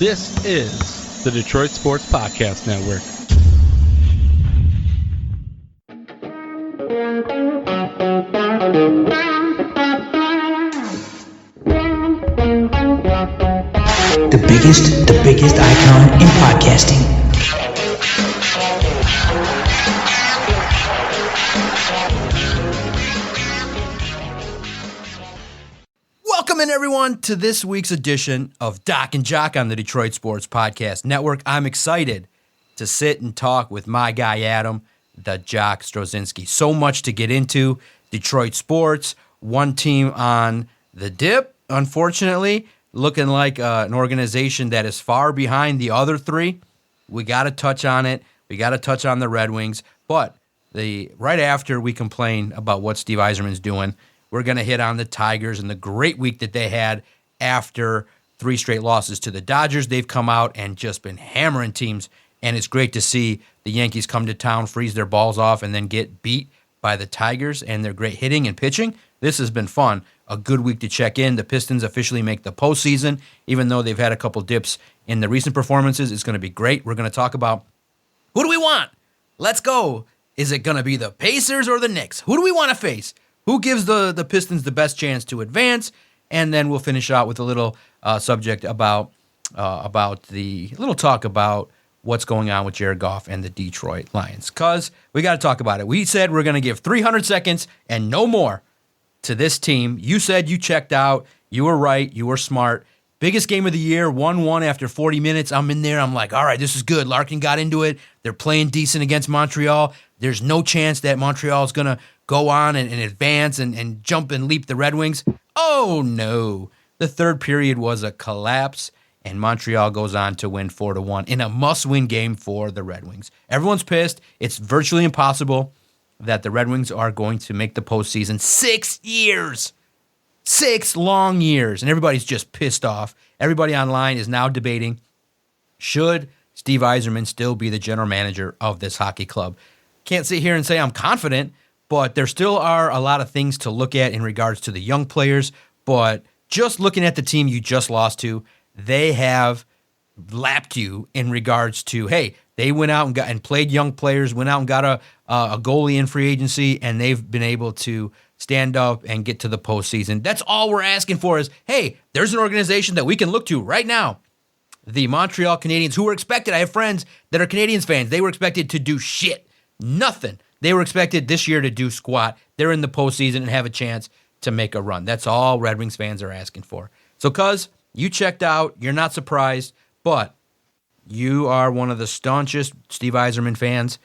This is the Detroit Sports Podcast Network. The biggest icon in podcasting. Welcome in, everyone, to this week's edition of DocNJock on the Detroit Sports Podcast Network. I'm excited to sit and talk with my guy, Adam, the Jock Strozinski. So much to get into. Detroit sports, one team on the dip, unfortunately, looking like an organization that is far behind the other three. We got to touch on it. We got to touch on the Red Wings. But right after we complain about what Steve Yzerman's doing, we're going to hit on the Tigers and the great week that they had after 3 straight losses to the Dodgers. They've come out and just been hammering teams, and it's great to see the Yankees come to town, freeze their balls off, and then get beat by the Tigers and their great hitting and pitching. This has been fun. A good week to check in. The Pistons officially make the postseason, even though they've had a couple dips in the recent performances. It's going to be great. We're going to talk about who do we want? Let's go. Is it going to be the Pacers or the Knicks? Who do we want to face? Who gives the Pistons the best chance to advance? And then we'll finish out with a little subject about what's going on with Jared Goff and the Detroit Lions. Because we got to talk about it. We said we're going to give 300 seconds and no more to this team. You said you checked out. You were right. You were smart. Biggest game of the year, 1-1 after 40 minutes. I'm in there. I'm like, all right, this is good. Larkin got into it. They're playing decent against Montreal. There's no chance that Montreal is going to go on and advance and jump and leap the Red Wings. Oh, no. The third period was a collapse, and Montreal goes on to win 4-1 in a must-win game for the Red Wings. Everyone's pissed. It's virtually impossible that the Red Wings are going to make the postseason. 6 years. 6 long years, and everybody's just pissed off. Everybody online is now debating, should Steve Yzerman still be the general manager of this hockey club? Can't sit here and say I'm confident, but there still are a lot of things to look at in regards to the young players. But just looking at the team you just lost to, they have lapped you in regards to, hey, they went out and played young players, went out and got a goalie in free agency, and they've been able to stand up and get to the postseason. That's all we're asking for is, hey, there's an organization that we can look to right now. The Montreal Canadiens, who were expected, I have friends that are Canadiens fans, they were expected to do shit. Nothing. They were expected this year to do squat. They're in the postseason and have a chance to make a run. That's all Red Wings fans are asking for. So, cuz, you checked out. You're not surprised, but you are one of the staunchest Steve Yzerman fans.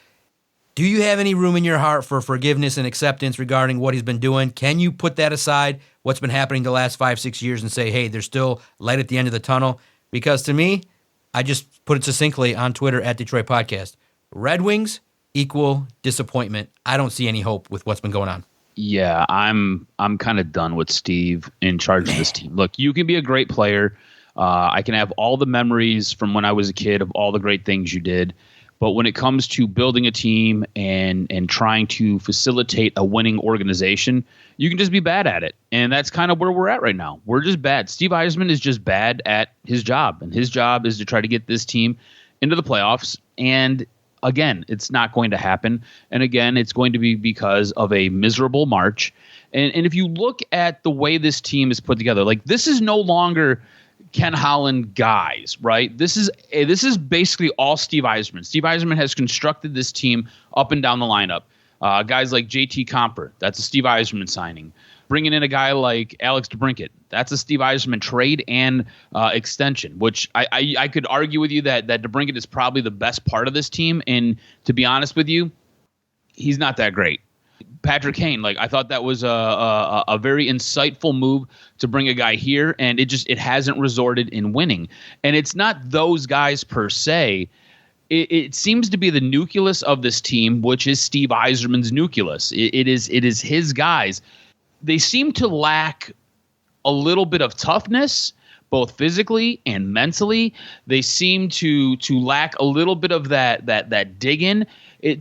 Do you have any room in your heart for forgiveness and acceptance regarding what he's been doing? Can you put that aside, what's been happening the last 5-6 years, and say, hey, there's still light at the end of the tunnel? Because to me, I just put it succinctly on Twitter at Detroit Podcast. Red Wings equal disappointment. I don't see any hope with what's been going on. Yeah, I'm kind of done with Steve in charge of this team. Look, you can be a great player. I can have all the memories from when I was a kid of all the great things you did. But when it comes to building a team and trying to facilitate a winning organization, you can just be bad at it. And that's kind of where we're at right now. We're just bad. Steve Yzerman is just bad at his job. And his job is to try to get this team into the playoffs. And again, it's not going to happen. And again, it's going to be because of a miserable March. And if you look at the way this team is put together, like this is no longer Ken Holland guys, right? This is basically all Steve Yzerman. Steve Yzerman has constructed this team up and down the lineup. Guys like JT Comper, that's a Steve Yzerman signing. Bringing in a guy like Alex DeBrincat, that's a Steve Yzerman trade and extension, which I could argue with you that DeBrincat is probably the best part of this team. And to be honest with you, he's not that great. Patrick Kane, like I thought that was a very insightful move to bring a guy here, and it hasn't resorted in winning. And it's not those guys per se. It seems to be the nucleus of this team, which is Steve Yzerman's nucleus. It is his guys. They seem to lack a little bit of toughness, both physically and mentally. They seem to lack a little bit of that dig in.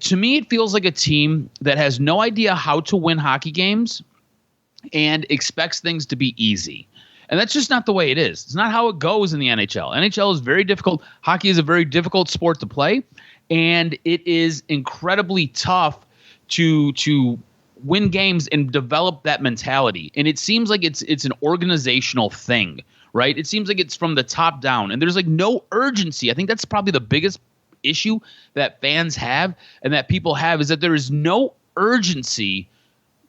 To me, it feels like a team that has no idea how to win hockey games and expects things to be easy. And that's just not the way it is. It's not how it goes in the NHL. NHL is very difficult. Hockey is a very difficult sport to play, and it is incredibly tough to win games and develop that mentality. And it seems like it's an organizational thing, right? It seems like it's from the top down, and there's like no urgency. I think that's probably the biggest issue that fans have and that people have, is that there is no urgency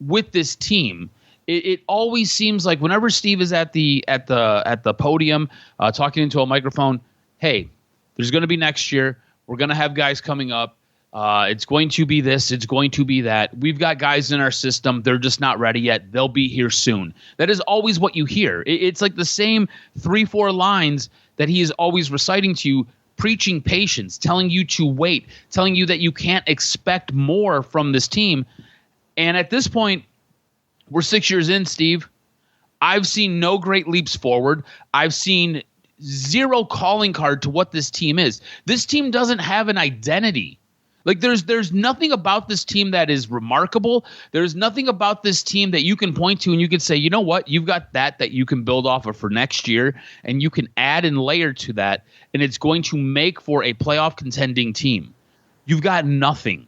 with this team. It always seems like whenever Steve is at the podium talking into a microphone, hey, there's going to be next year. We're going to have guys coming up. It's going to be this. It's going to be that. We've got guys in our system. They're just not ready yet. They'll be here soon. That is always what you hear. It's like the same 3-4 lines that he is always reciting to you, preaching patience, telling you to wait, telling you that you can't expect more from this team. And at this point, we're 6 years in, Steve. I've seen no great leaps forward. I've seen zero calling card to what this team is. This team doesn't have an identity. Like there's nothing about this team that is remarkable. There's nothing about this team that you can point to and you can say, you know what, you've got that you can build off of for next year, and you can add and layer to that, and it's going to make for a playoff contending team. You've got nothing.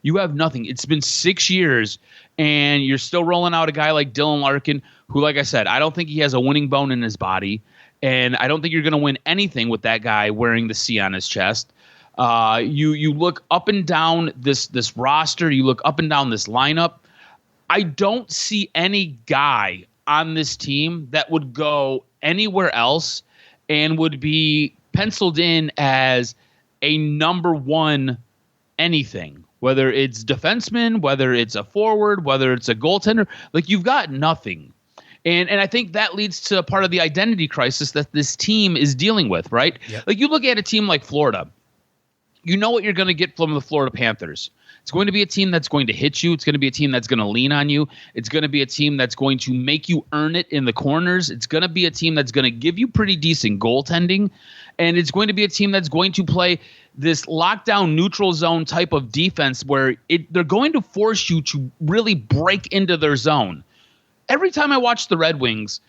You have nothing. It's been 6 years, and you're still rolling out a guy like Dylan Larkin, who, like I said, I don't think he has a winning bone in his body, and I don't think you're going to win anything with that guy wearing the C on his chest. You look up and down this roster. You look up and down this lineup. I don't see any guy on this team that would go anywhere else and would be penciled in as a number one anything. Whether it's defenseman, whether it's a forward, whether it's a goaltender, like you've got nothing. And I think that leads to part of the identity crisis that this team is dealing with, right? Yep. Like you look at a team like Florida, you know what you're going to get from the Florida Panthers. It's going to be a team that's going to hit you. It's going to be a team that's going to lean on you. It's going to be a team that's going to make you earn it in the corners. It's going to be a team that's going to give you pretty decent goaltending. And it's going to be a team that's going to play this lockdown neutral zone type of defense where they're going to force you to really break into their zone. Every time I watch the Red Wings,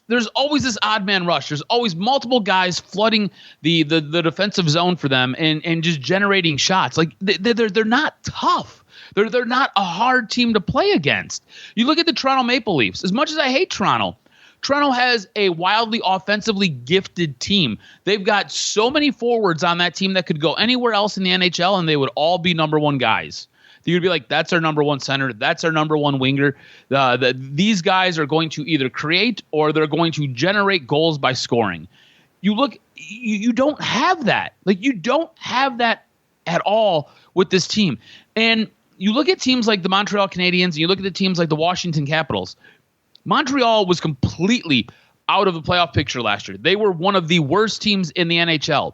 there's always this odd man rush. There's always multiple guys flooding the defensive zone for them and just generating shots. Like they're not tough. They're not a hard team to play against. You look at the Toronto Maple Leafs. As much as I hate Toronto has a wildly offensively gifted team. They've got so many forwards on that team that could go anywhere else in the NHL, and they would all be number one guys. You'd be like, that's our number one center. That's our number one winger. These guys are going to either create or they're going to generate goals by scoring. You look, you don't have that. Like, you don't have that at all with this team. And you look at teams like the Montreal Canadiens, and you look at the teams like the Washington Capitals. Montreal was completely out of the playoff picture last year. They were one of the worst teams in the NHL.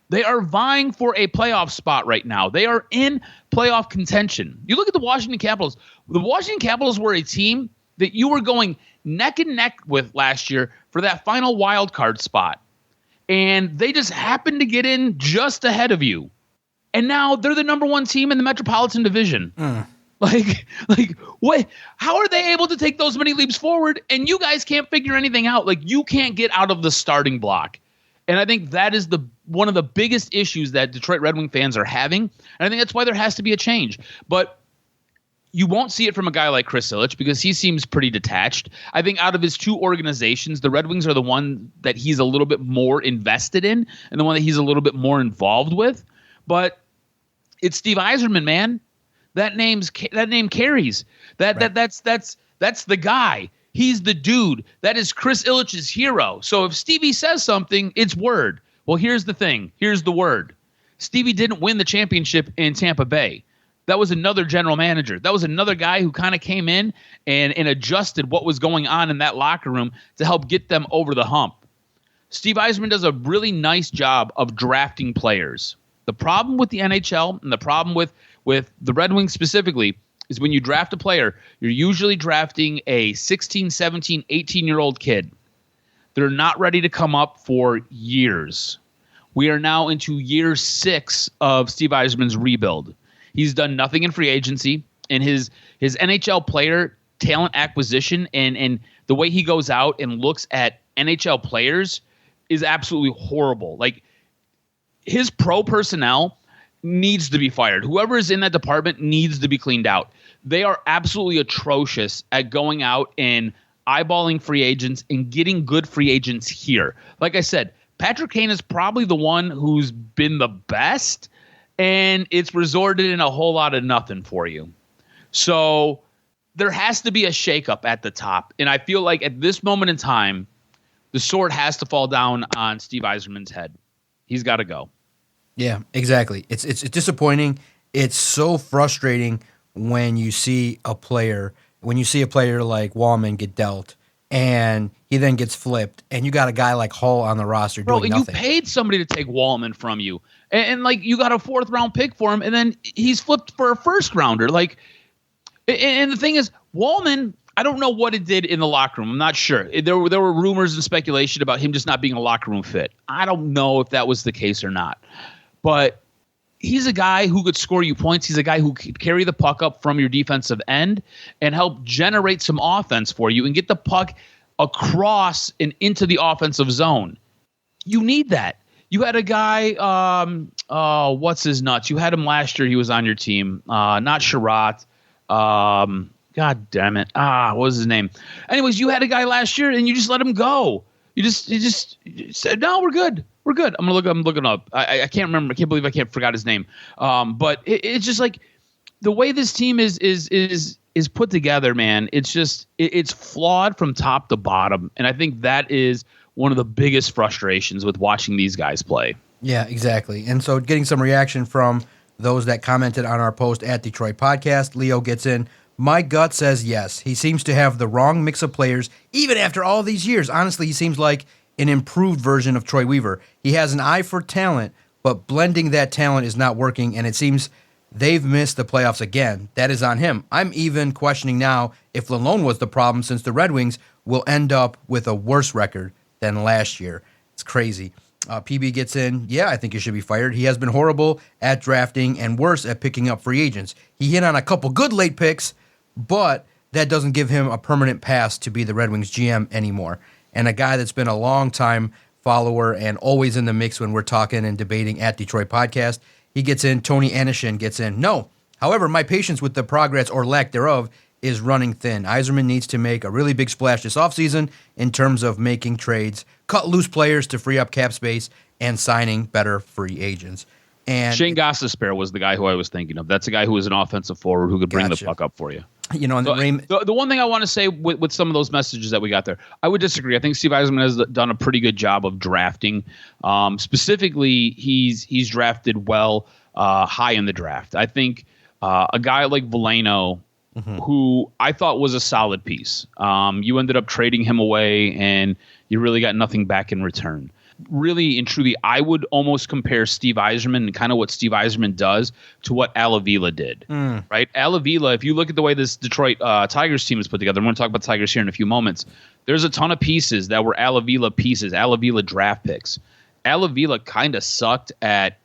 They are vying for a playoff spot right now. They are in playoff contention. You look at the Washington Capitals. The Washington Capitals were a team that you were going neck and neck with last year for that final wild card spot. And they just happened to get in just ahead of you. And now they're the number one team in the Metropolitan Division. Like what? How are they able to take those many leaps forward? And you guys can't figure anything out. Like, you can't get out of the starting block. And I think that is one of the biggest issues that Detroit Red Wing fans are having. And I think that's why there has to be a change. But you won't see it from a guy like Chris Ilitch because he seems pretty detached. I think out of his two organizations, the Red Wings are the one that he's a little bit more invested in and the one that he's a little bit more involved with. But it's Steve Yzerman, man. That name carries. That's the guy. He's the dude. That is Chris Ilitch's hero. So if Stevie says something, it's word. Well, here's the thing. Here's the word. Stevie didn't win the championship in Tampa Bay. That was another general manager. That was another guy who kind of came in and adjusted what was going on in that locker room to help get them over the hump. Steve Yzerman does a really nice job of drafting players. The problem with the NHL and the problem with the Red Wings specifically is when you draft a player, you're usually drafting a 16, 17, 18-year-old kid. They're not ready to come up for years. We are now into year 6 of Steve Yzerman's rebuild. He's done nothing in free agency, and his NHL player talent acquisition and the way he goes out and looks at NHL players is absolutely horrible. Like, his pro personnel needs to be fired. Whoever is in that department needs to be cleaned out. They are absolutely atrocious at going out and eyeballing free agents and getting good free agents here. Like I said, Patrick Kane is probably the one who's been the best, and it's resorted in a whole lot of nothing for you. So there has to be a shakeup at the top. And I feel like at this moment in time, the sword has to fall down on Steve Yzerman's head. He's got to go. Yeah, exactly. It's disappointing. It's so frustrating when you see a player like Wallman get dealt and he then gets flipped, and you got a guy like Hull on the roster doing nothing. You paid somebody to take Wallman from you, and like you got a 4th round pick for him, and then he's flipped for a 1st rounder. Like, and the thing is, Wallman, I don't know what it did in the locker room. I'm not sure. There were rumors and speculation about him just not being a locker room fit. I don't know if that was the case or not. But he's a guy who could score you points. He's a guy who could carry the puck up from your defensive end and help generate some offense for you and get the puck across and into the offensive zone. You need that. You had a guy, what's his nuts? You had him last year. He was on your team. Not Sherratt. God damn it. What was his name? Anyways, you had a guy last year and you just let him go. You just said, no, we're good. We're good. I'm looking up. I can't remember. I can't believe I forgot his name. But it's just like the way this team is put together, man. It's just it's flawed from top to bottom, and I think that is one of the biggest frustrations with watching these guys play. Yeah, exactly. And so, getting some reaction from those that commented on our post at Detroit Podcast, Leo gets in. My gut says yes. He seems to have the wrong mix of players, even after all these years. Honestly, he seems like an improved version of Troy Weaver. He has an eye for talent, but blending that talent is not working, and it seems they've missed the playoffs again. That is on him. I'm even questioning now if Lalone was the problem, since the Red Wings will end up with a worse record than last year. It's crazy. PB gets in. Yeah, I think he should be fired. He has been horrible at drafting and worse at picking up free agents. He hit on a couple good late picks, but that doesn't give him a permanent pass to be the Red Wings GM anymore. And a guy that's been a long-time follower and always in the mix when we're talking and debating at Detroit Podcast, he gets in. Tony Anishin gets in. No. However, my patience with the progress or lack thereof is running thin. Yzerman needs to make a really big splash this offseason in terms of making trades, cut loose players to free up cap space, and signing better free agents. And Shane Gostisbehere was the guy who I was thinking of. That's a guy who was an offensive forward who could bring the puck up for you. You know, and the one thing I want to say with some of those messages that we got there, I would disagree. I think Steve Yzerman has done a pretty good job of drafting. Specifically, he's drafted well high in the draft. I think a guy like Veleno, who I thought was a solid piece. You ended up trading him away, and you really got nothing back in return. Really and truly, I would almost compare Steve Yzerman and kind of what Steve Yzerman does to what Al Avila did, right? Al Avila, if you look at the way this Detroit Tigers team is put together, I'm going to talk about the Tigers here in a few moments. There's a ton of pieces that were Al Avila pieces, Al Avila draft picks. Al Avila kind of sucked at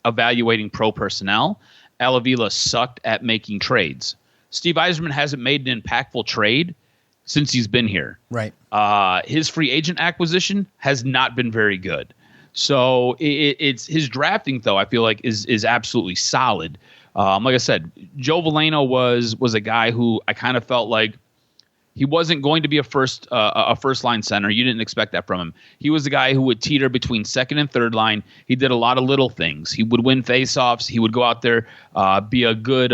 evaluating pro personnel. Al Avila sucked at making trades. Steve Yzerman hasn't made an impactful trade since he's been here. Right. His free agent acquisition has not been very good. So it's his drafting, though, I feel like is absolutely solid. Like I said, Joe Veleno was a guy who I kind of felt like he wasn't going to be a first line center. You didn't expect that from him. He was the guy who would teeter between second and third line. He did a lot of little things. He would win faceoffs. He would go out there, be a good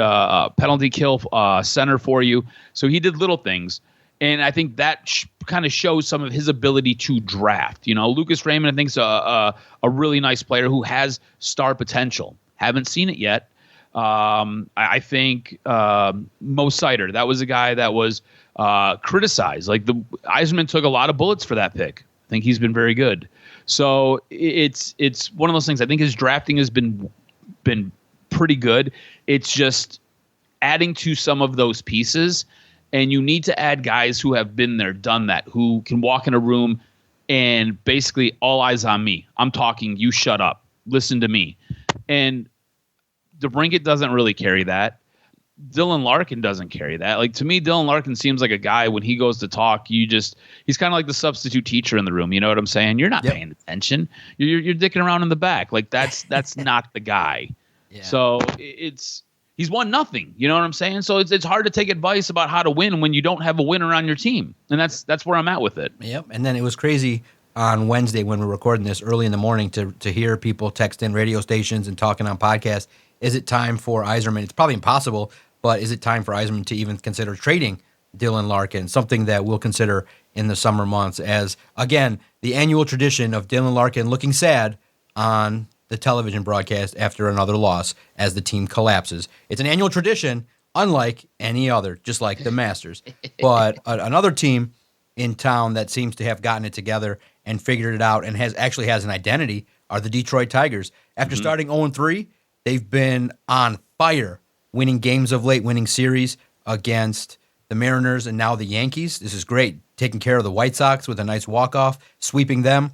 penalty kill center for you. So he did little things. And I think that kind of shows some of his ability to draft. You know, Lucas Raymond, I think, is a really nice player who has star potential. Haven't seen it yet. I think Mo Sider, that was a guy that was criticized. Like Yzerman took a lot of bullets for that pick. I think he's been very good. So it's one of those things. I think his drafting has been pretty good. It's just adding to some of those pieces. And you need to add guys who have been there, done that, who can walk in a room and basically all eyes on me. I'm talking, you shut up, listen to me. And DeBrincat doesn't really carry that. Dylan Larkin doesn't carry that. Like, to me, Dylan Larkin seems like a guy when he goes to talk, he's kind of like the substitute teacher in the room. You know what I'm saying? You're not paying attention. You're dicking around in the back. Like, that's not the guy. Yeah. So he's won nothing. You know what I'm saying? So it's hard to take advice about how to win when you don't have a winner on your team. And that's where I'm at with it. Yep. And then it was crazy on Wednesday when we're recording this early in the morning to hear people text in radio stations and talking on podcasts. Is it time for Yzerman? It's probably impossible, but is it time for Yzerman to even consider trading Dylan Larkin? Something that we'll consider in the summer months as, again, the annual tradition of Dylan Larkin looking sad on the television broadcast after another loss as the team collapses. It's an annual tradition, unlike any other, just like the Masters. But another team in town that seems to have gotten it together and figured it out and has an identity are the Detroit Tigers. After starting 0-3, they've been on fire, winning games of late, winning series against the Mariners and now the Yankees. This is great. Taking care of the White Sox with a nice walk-off, sweeping them.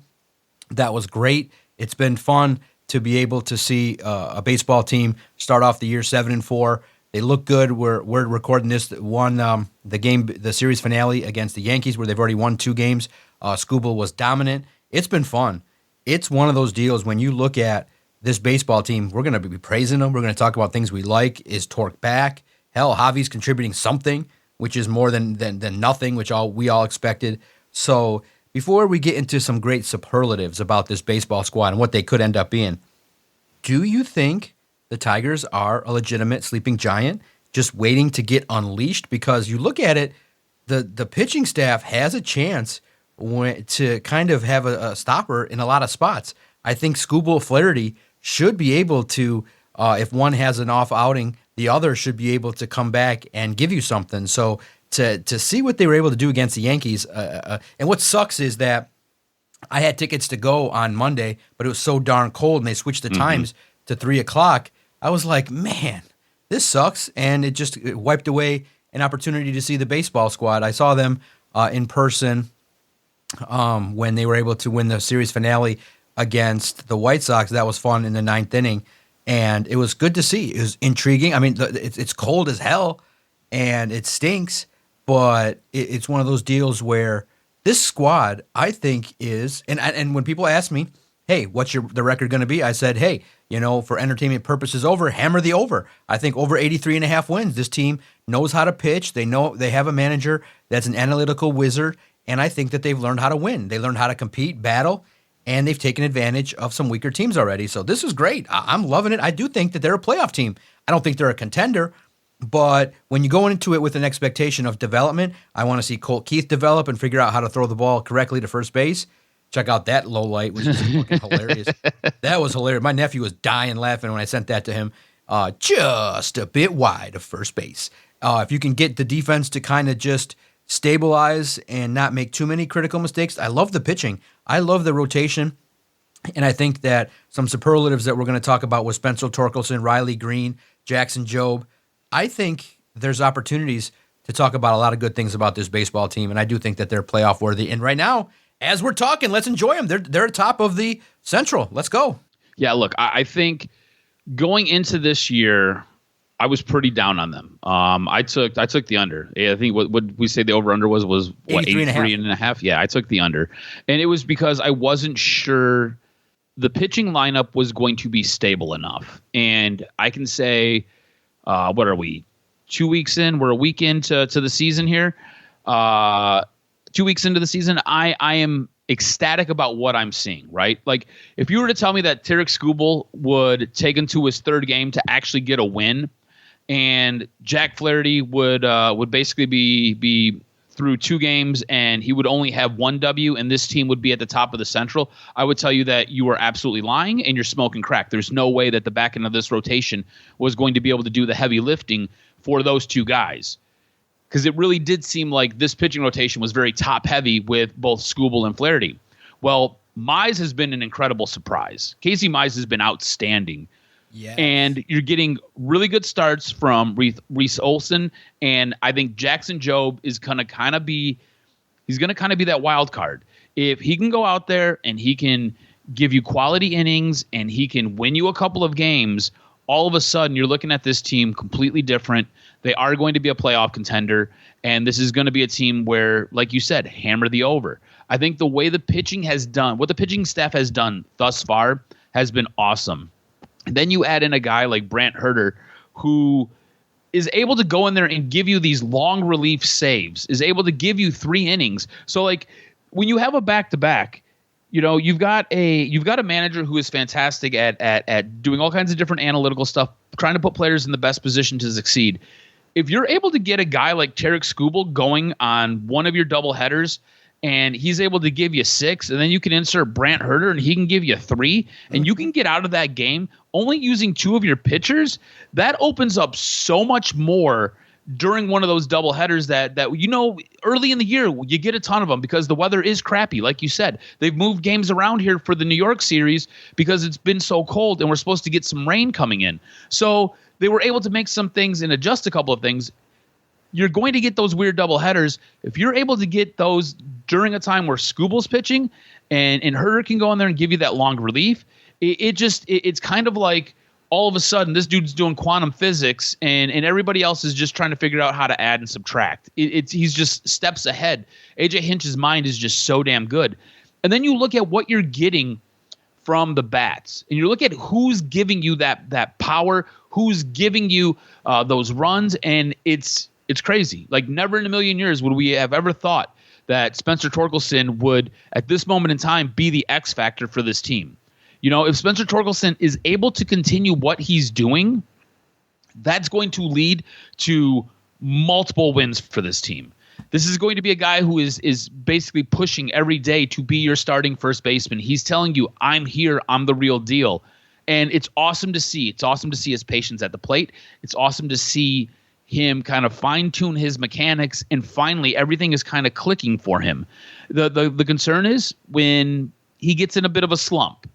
That was great. It's been fun to be able to see a baseball team start off the year 7-4. They look good. We're recording this. Won the series finale against the Yankees, where they've already won 2 games. Skubal was dominant. It's been fun. It's one of those deals when you look at this baseball team, we're going to be praising them. We're going to talk about things we like. Is Torque back? Hell, Javi's contributing something, which is more than nothing, which we all expected. So before we get into some great superlatives about this baseball squad and what they could end up being, do you think the Tigers are a legitimate sleeping giant just waiting to get unleashed? Because you look at it, the pitching staff has a chance to kind of have a stopper in a lot of spots. I think Skubal Flaherty should be able to, if one has an off outing, the other should be able to come back and give you something. So to see what they were able to do against the Yankees, and what sucks is that I had tickets to go on Monday, but it was so darn cold, and they switched the times to 3 o'clock. I was like, man, this sucks, and it wiped away an opportunity to see the baseball squad. I saw them in person when they were able to win the series finale against the White Sox. That was fun in the 9th inning, and it was good to see. It was intriguing. I mean, it's cold as hell, and it stinks, but it's one of those deals where this squad, I think, is, and when people ask me, hey, what's the record going to be? I said, hey, for entertainment purposes hammer the over. I think over 83.5 wins. This team knows how to pitch. They have a manager that's an analytical wizard, and I think that they've learned how to win. They learned how to compete, battle, and they've taken advantage of some weaker teams already. So this is great. I'm loving it. I do think that they're a playoff team. I don't think they're a contender, but when you go into it with an expectation of development, I want to see Colt Keith develop and figure out how to throw the ball correctly to first base. Check out that low light, which is fucking hilarious. That was hilarious. My nephew was dying laughing when I sent that to him. Just a bit wide of first base. If you can get the defense to kind of just stabilize and not make too many critical mistakes. I love the pitching. I love the rotation. And I think that some superlatives that we're going to talk about with Spencer Torkelson, Riley Green, Jackson Jobe, I think there's opportunities to talk about a lot of good things about this baseball team, and I do think that they're playoff worthy. And right now, as we're talking, let's enjoy them. They're atop of the Central. Let's go. Yeah, look, I think going into this year, I was pretty down on them. I took the under. I think what we say the over under was what 83.5. Yeah, I took the under, and it was because I wasn't sure the pitching lineup was going to be stable enough. And I can say, what are we? 2 weeks in? We're a week into the season here. 2 weeks into the season, I am ecstatic about what I'm seeing, right? Like, if you were to tell me that Tarek Skubal would take into his 3rd game to actually get a win, and Jack Flaherty would basically be through 2 games and he would only have 1 W and this team would be at the top of the Central, I would tell you that you are absolutely lying and you're smoking crack. There's no way that the back end of this rotation was going to be able to do the heavy lifting for those 2 guys. Because it really did seem like this pitching rotation was very top-heavy with both Skubal and Flaherty. Well, Mize has been an incredible surprise. Casey Mize has been outstanding. Yes. And you're getting really good starts from Reese Olson, and I think Jackson Jobe is going to kind of be that wild card. If he can go out there and he can give you quality innings and he can win you a couple of games, all of a sudden you're looking at this team completely different. They are going to be a playoff contender, and this is going to be a team where, like you said, hammer the over. I think the way the pitching has done, what the pitching staff has done thus far has been awesome. And then you add in a guy like Brant Herter, who is able to go in there and give you these long relief saves, is able to give you 3 innings. So like when you have a back-to-back, you've got a manager who is fantastic at doing all kinds of different analytical stuff, trying to put players in the best position to succeed. If you're able to get a guy like Tarek Skubal going on one of your double headers, and he's able to give you 6, and then you can insert Brant Herter and he can give you 3, and you can get out of that game only using 2 of your pitchers, that opens up so much more during one of those double headers that early in the year you get a ton of them because the weather is crappy. Like you said, they've moved games around here for the New York series because it's been so cold and we're supposed to get some rain coming in. So they were able to make some things and adjust a couple of things. You're going to get those weird double headers. If you're able to get those during a time where Skubal's pitching and Herter can go in there and give you that long relief, it's kind of like all of a sudden this dude's doing quantum physics and everybody else is just trying to figure out how to add and subtract. He's just steps ahead. AJ Hinch's mind is just so damn good. And then you look at what you're getting from the bats, and you look at who's giving you that power, who's giving you those runs, and it's crazy. Like never in a million years would we have ever thought that Spencer Torkelson would, at this moment in time, be the X factor for this team. If Spencer Torkelson is able to continue what he's doing, that's going to lead to multiple wins for this team. This is going to be a guy who is basically pushing every day to be your starting first baseman. He's telling you, I'm here, I'm the real deal. And it's awesome to see. It's awesome to see his patience at the plate. It's awesome to see him kind of fine-tune his mechanics, and finally everything is kind of clicking for him. The concern is when he gets in a bit of a slump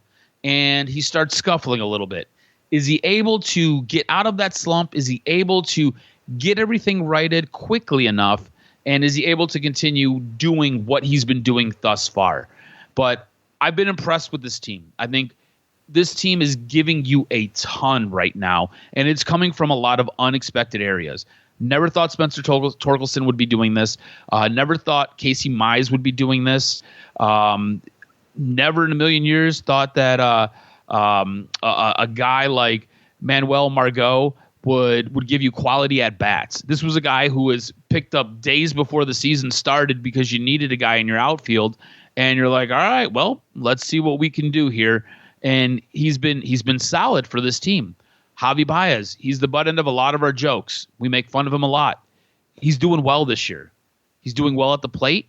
and he starts scuffling a little bit. Is he able to get out of that slump? Is he able to get everything righted quickly enough? And is he able to continue doing what he's been doing thus far? But I've been impressed with this team. I think this team is giving you a ton right now, and it's coming from a lot of unexpected areas. Never thought Spencer Torkelson would be doing this. Never thought Casey Mize would be doing this. Never in a million years thought that a guy like Manuel Margot would give you quality at bats. This was a guy who was picked up days before the season started because you needed a guy in your outfield, and you're like, all right, well, let's see what we can do here. And he's been solid for this team. Javi Baez, he's the butt end of a lot of our jokes. We make fun of him a lot. He's doing well this year. He's doing well at the plate.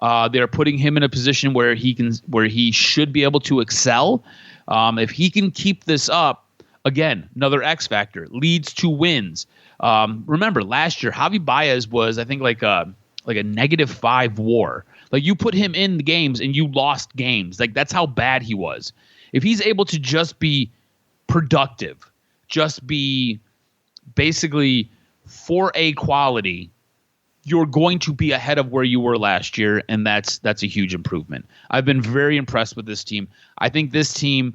They're putting him in a position where he should be able to excel. If he can keep this up, again, another X factor, leads to wins. Remember last year, Javi Baez was, I think, like a -5 WAR. Like you put him in the games and you lost games. Like that's how bad he was. If he's able to just be productive, just be basically 4A quality, you're going to be ahead of where you were last year, and that's a huge improvement. I've been very impressed with this team. I think this team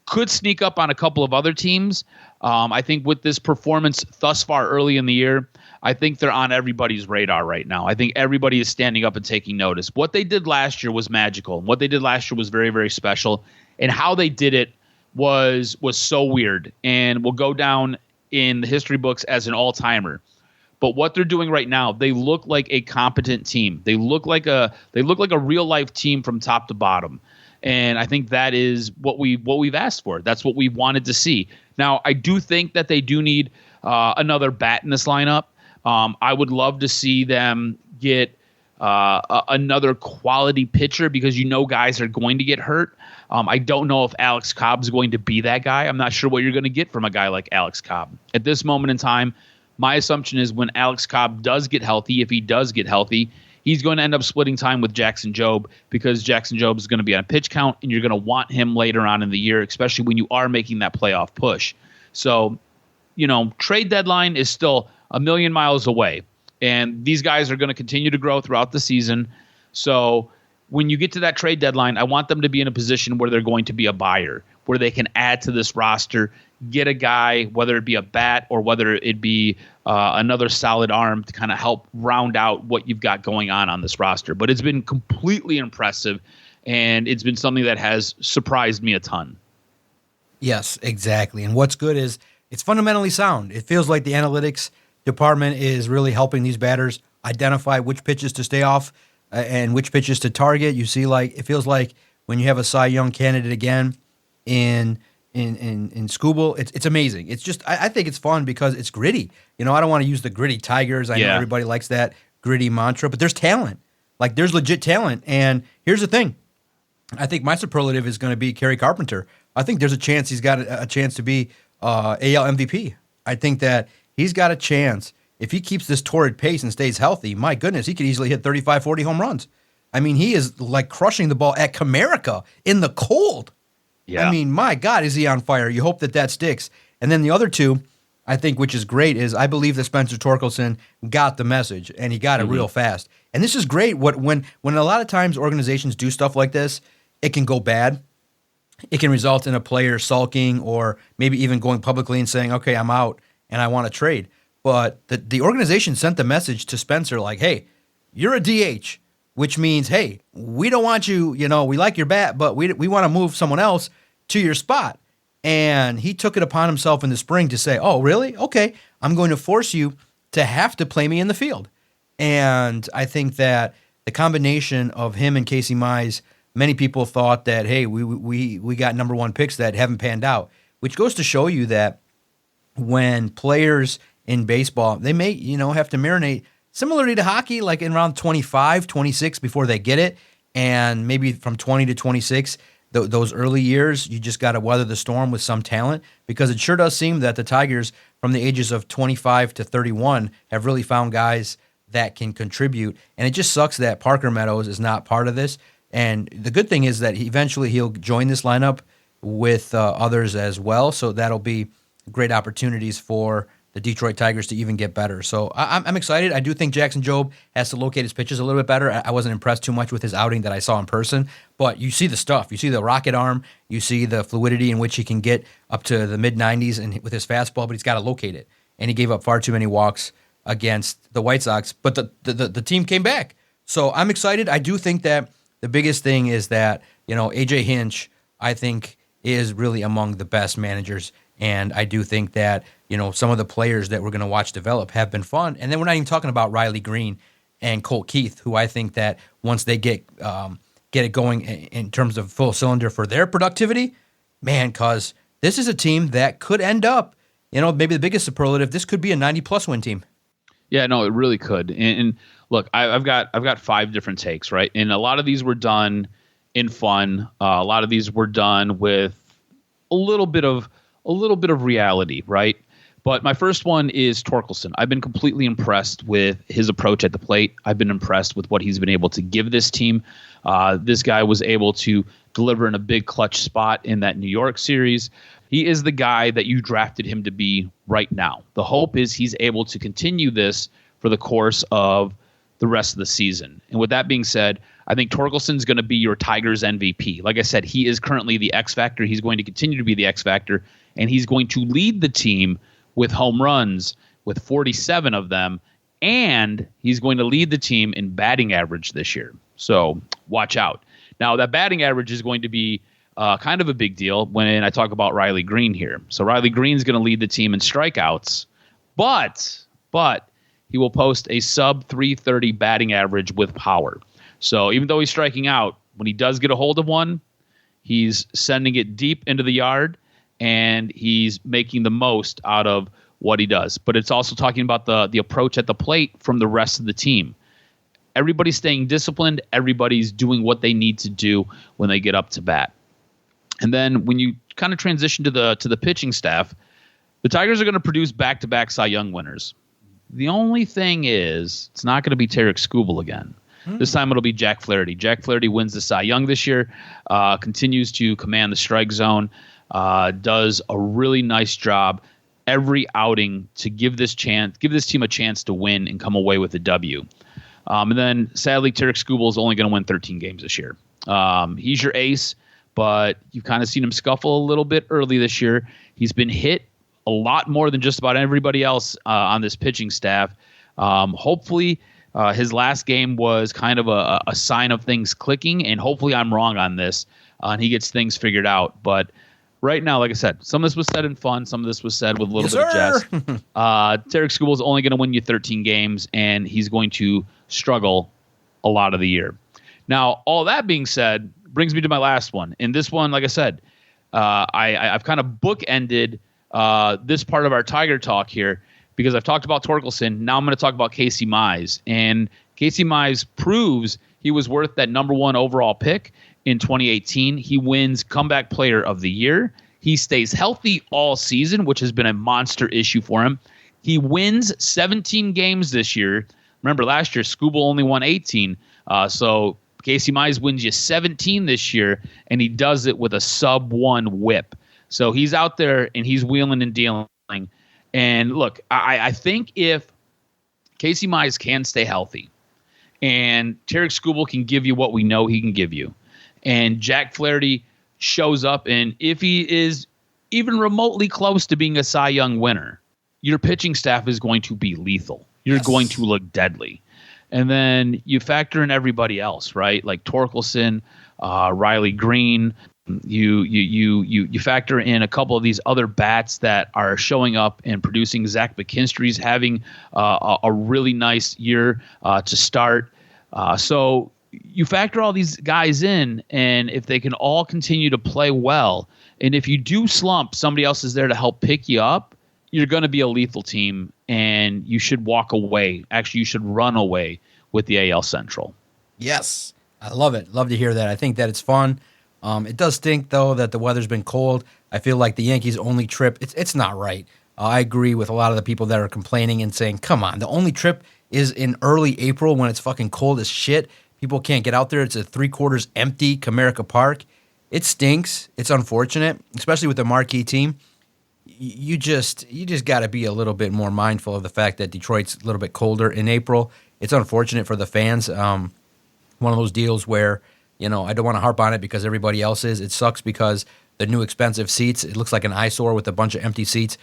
could sneak up on a couple of other teams. I think with this performance thus far early in the year, I think they're on everybody's radar right now. I think everybody is standing up and taking notice. What they did last year was magical. What they did last year was very, very special. And how they did it was so weird and will go down in the history books as an all-timer. But what they're doing right now, they look like a competent team. They look like a real-life team from top to bottom. And I think that is what we've asked for. That's what we wanted to see. Now, I do think that they do need another bat in this lineup. I would love to see them get another quality pitcher because guys are going to get hurt. I don't know if Alex Cobb is going to be that guy. I'm not sure what you're going to get from a guy like Alex Cobb. At this moment in time, my assumption is when Alex Cobb does get healthy, if he does get healthy, he's going to end up splitting time with Jackson Jobe because Jackson Jobe is going to be on a pitch count, and you're going to want him later on in the year, especially when you are making that playoff push. So, trade deadline is still a million miles away, and these guys are going to continue to grow throughout the season. So when you get to that trade deadline, I want them to be in a position where they're going to be a buyer, where they can add to this roster, get a guy, whether it be a bat or whether it be another solid arm to kind of help round out what you've got going on this roster. But it's been completely impressive, and it's been something that has surprised me a ton. Yes, exactly. And what's good is it's fundamentally sound. It feels like the analytics department is really helping these batters identify which pitches to stay off and which pitches to target. You see, like, it feels like when you have a Cy Young candidate again in Skubal, it's amazing. It's just, I think it's fun because it's gritty. You know, I don't want to use the gritty Tigers. I know everybody likes that gritty mantra, but there's talent. Like, there's legit talent. And here's the thing. I think my superlative is going to be Kerry Carpenter. I think there's a chance he's got a chance to be AL MVP. I think that he's got a chance. If he keeps this torrid pace and stays healthy, my goodness, he could easily hit 35, 40 home runs. I mean, he is like crushing the ball at Comerica in the cold. Yeah. I mean, my God, is he on fire? You hope that sticks. And then the other two, I think, which is great, is I believe that Spencer Torkelson got the message, and he got it real fast. And this is great. When a lot of times organizations do stuff like this, it can go bad. It can result in a player sulking or maybe even going publicly and saying, okay, I'm out and I want to trade. But the organization sent the message to Spencer like, hey, you're a DH, which means, hey, we don't want you, we like your bat, but we want to move someone else to your spot. And he took it upon himself in the spring to say, oh, really? Okay, I'm going to force you to have to play me in the field. And I think that the combination of him and Casey Mize, many people thought that, hey, we got number one picks that haven't panned out, which goes to show you that when players in baseball, they may, have to marinate similarly to hockey, like in around 25, 26 before they get it. And maybe from 20 to 26, those early years, you just got to weather the storm with some talent, because it sure does seem that the Tigers from the ages of 25 to 31 have really found guys that can contribute. And it just sucks that Parker Meadows is not part of this. And the good thing is that eventually he'll join this lineup with others as well. So that'll be great opportunities for the Detroit Tigers to even get better. So I'm excited. I do think Jackson Jobe has to locate his pitches a little bit better. I wasn't impressed too much with his outing that I saw in person, but you see the stuff. You see the rocket arm. You see the fluidity in which he can get up to the mid-90s and with his fastball, but he's got to locate it. And he gave up far too many walks against the White Sox, but the team came back. So I'm excited. I do think that the biggest thing is that, A.J. Hinch, I think, is really among the best managers. And I do think that, some of the players that we're going to watch develop have been fun. And then we're not even talking about Riley Green and Colt Keith, who I think that once they get it going in terms of full cylinder for their productivity, man, because this is a team that could end up, maybe the biggest superlative, this could be a 90-plus win team. Yeah, no, it really could. And look, I've got 5 different takes, right? And a lot of these were done in fun. A lot of these were done with a little bit of reality, right? But my first one is Torkelson. I've been completely impressed with his approach at the plate. I've been impressed with what he's been able to give this team. This guy was able to deliver in a big clutch spot in that New York series. He is the guy that you drafted him to be right now. The hope is he's able to continue this for the course of the rest of the season. And with that being said, I think Torkelson's going to be your Tigers MVP. Like I said, he is currently the X factor. He's going to continue to be the X factor, and he's going to lead the team with home runs, with 47 of them, and he's going to lead the team in batting average this year. So watch out. Now, that batting average is going to be kind of a big deal when I talk about Riley Green here. So Riley Green's going to lead the team in strikeouts, but he will post a sub 330 batting average with power. So even though he's striking out, when he does get a hold of one, he's sending it deep into the yard, and he's making the most out of what he does. But it's also talking about the approach at the plate from the rest of the team. Everybody's staying disciplined. Everybody's doing what they need to do when they get up to bat. And then when you kind of transition to the pitching staff, the Tigers are going to produce back-to-back Cy Young winners. The only thing is, it's not going to be Tarek Skubal again. This time it'll be Jack Flaherty. Jack Flaherty wins the Cy Young this year, continues to command the strike zone, does a really nice job every outing to give this team a chance to win and come away with a W. And then, sadly, Tarek Skubal is only going to win 13 games this year. He's your ace, but you've kind of seen him scuffle a little bit early this year. He's been hit a lot more than just about everybody else on this pitching staff. Hopefully, his last game was kind of a sign of things clicking, and hopefully I'm wrong on this, and he gets things figured out. But right now, like I said, some of this was said in fun. Some of this was said with a little bit of jest. Tarik Skubal is only going to win you 13 games, and he's going to struggle a lot of the year. Now, all that being said, brings me to my last one. And this one, like I said, I've kind of bookended this part of our Tiger talk here because I've talked about Torkelson. Now I'm going to talk about Casey Mize. And Casey Mize proves he was worth that number 1 overall pick in 2018. He wins Comeback Player of the Year. He stays healthy all season, which has been a monster issue for him. He wins 17 games this year. Remember, last year, Skubal only won 18. So Casey Mize wins you 17 this year, and he does it with a sub-1 whip. So he's out there, and he's wheeling and dealing. And look, I think if Casey Mize can stay healthy, and Tarik Skubal can give you what we know he can give you, and Jack Flaherty shows up, and if he is even remotely close to being a Cy Young winner, your pitching staff is going to be lethal. You're going to look deadly. And then you factor in everybody else, right? Like Torkelson, Riley Green. You factor in a couple of these other bats that are showing up and producing. Zach McKinstry's having a really nice year to start. So you factor all these guys in, and if they can all continue to play well, and if you do slump, somebody else is there to help pick you up, you're going to be a lethal team, and you should walk away. Actually, you should run away with the AL Central. Yes, I love it. Love to hear that. I think that it's fun. It does stink, though, that the weather's been cold. I feel like the Yankees' only trip, it's not right. I agree with a lot of the people that are complaining and saying, come on, the only trip is in early April when it's fucking cold as shit. People can't get out there. It's a 3/4 empty Comerica Park. It stinks. It's unfortunate, especially with the marquee team. You just got to be a little bit more mindful of the fact that Detroit's a little bit colder in April. It's unfortunate for the fans. One of those deals where, I don't want to harp on it because everybody else is. It sucks because the new expensive seats, it looks like an eyesore with a bunch of empty seats.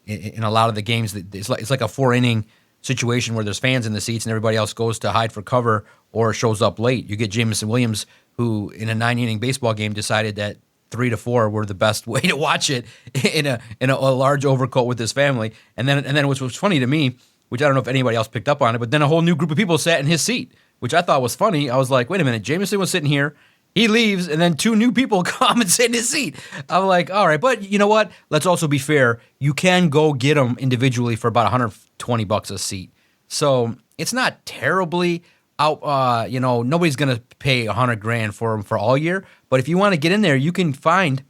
In a lot of the games, it's like a 4-inning situation where there's fans in the seats and everybody else goes to hide for cover or shows up late. You get Jameson Williams, who in a 9-inning baseball game decided that 3 to 4 were the best way to watch it in a large overcoat with his family. And then which was funny to me, which I don't know if anybody else picked up on it, but then a whole new group of people sat in his seat, which I thought was funny. I was like, wait a minute, Jameson was sitting here, he leaves, and then 2 new people come and sit in his seat. I'm like, all right, but you know what? Let's also be fair. You can go get them individually for about $120 a seat. So it's not terribly out, nobody's going to pay $100,000 for them for all year. But if you want to get in there, you can find,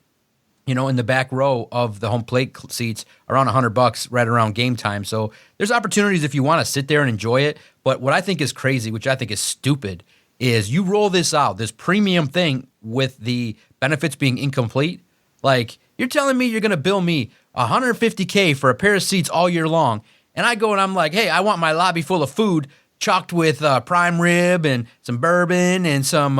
in the back row of the home plate seats around $100 right around game time. So there's opportunities if you want to sit there and enjoy it. But what I think is crazy, which I think is stupid, is you roll this out, this premium thing with the benefits being incomplete. Like, you're telling me you're going to bill me $150K for a pair of seats all year long. And I go and I'm like, hey, I want my lobby full of food chocked with prime rib and some bourbon and some,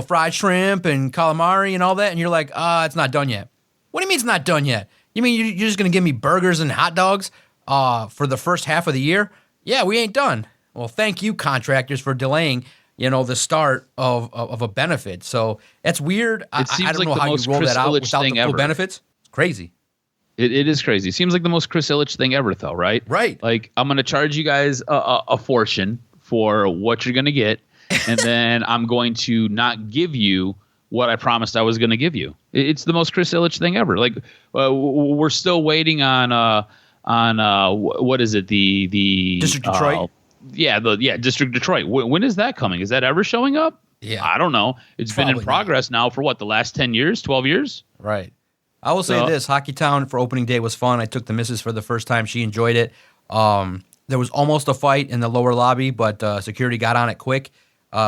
fried shrimp and calamari and all that. And you're like, it's not done yet. What do you mean it's not done yet? You mean you're just going to give me burgers and hot dogs for the first half of the year? Yeah, we ain't done. Well, thank you, contractors, for delaying, the start of a benefit. So that's weird. I don't know how you roll that out without the full benefits. It's crazy. It is crazy. It seems like the most Chris Ilitch thing ever, though, right? Right. Like, I'm going to charge you guys a fortune for what you're going to get, and then I'm going to not give you what I promised I was going to give you. It's the most Chris Ilitch thing ever. Like, we're still waiting on what is it? The District Detroit. District Detroit. When is that coming? Is that ever showing up? Yeah, I don't know. It's been in progress now for what, the last 10 years, 12 years? Right. I will say this, Hockey Town for opening day was fun. I took the missus for the first time. She enjoyed it. There was almost a fight in the lower lobby, but security got on it quick.